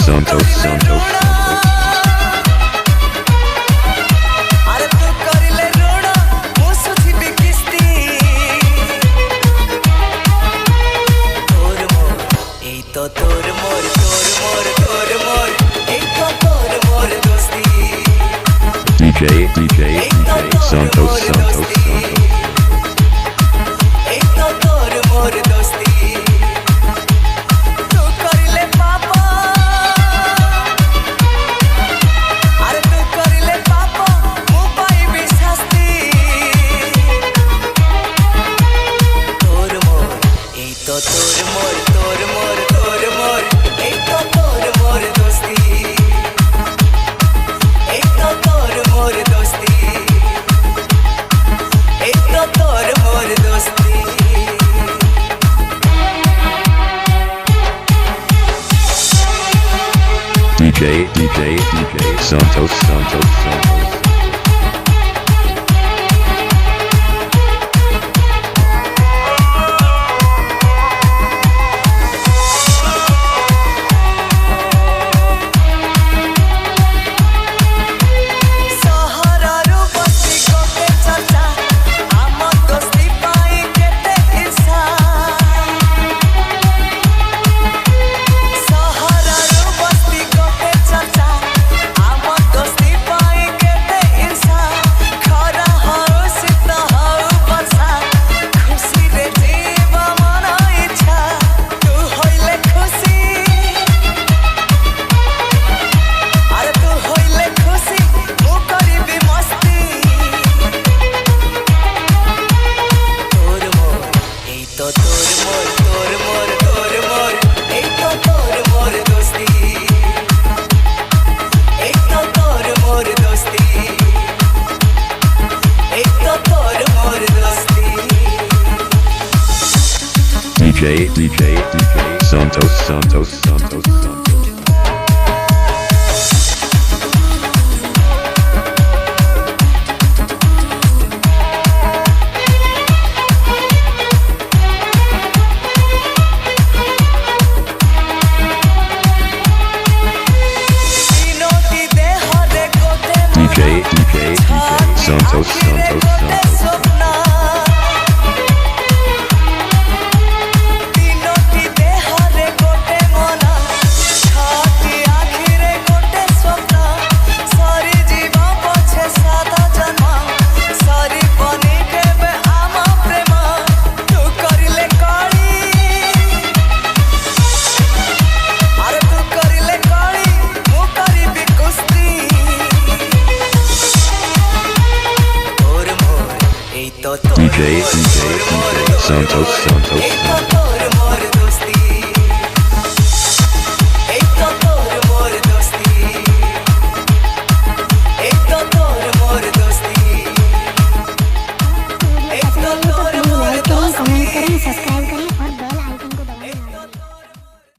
Santos Santos अरे तू करिले ऋण मु सुझिबि किस्ती तोर मोर एई तो तोर मोर एई तो तोर मोर दोस्ती DJ Santos Santos एई तो तोर मोर दोस्ती तू करिले पापा अरे तू करिले पापा मु पाइबि शास्ति तोर मोर एई तो तोर मोर एई तो तोर मोर दोस्ती एई तो तोर मोर दोस्ती एई तो तोर मोर दोस्ती DJ Santos Santos सहरारू बस्ती कोके चर्चा आम दोस्ती पाई केते ईर्षा सहरारू बस्ती कोके चर्चा आम दोस्ती पाई केते ईर्षा खरा हौ शीत हौ वर्षा खुशी रे जीवा मन इच्छा तू होइले खुशी अरे तू होइले खुशी मु करिबि मस्ती तोर मोर एई तो तोर मोर एई तो तोर मोर दोस्ती एई तो तोर मोर दोस्ती एई तो तोर मोर दोस्ती DJ Santos Santos Santos तीनोटी Dehre गोटे DJ Santos Santos Santos तीनोटी Dehre गोटे मना छाती आखिरे गोटे स्वप्न सरी जीवा पछे सादा जन्म सरी बनी केबे आम प्रेम तू करिले कळी अरे तू करिले कळी मु करिबि कुस्ती तोर मोर एई तो तोर DJ Santos Santos एई तो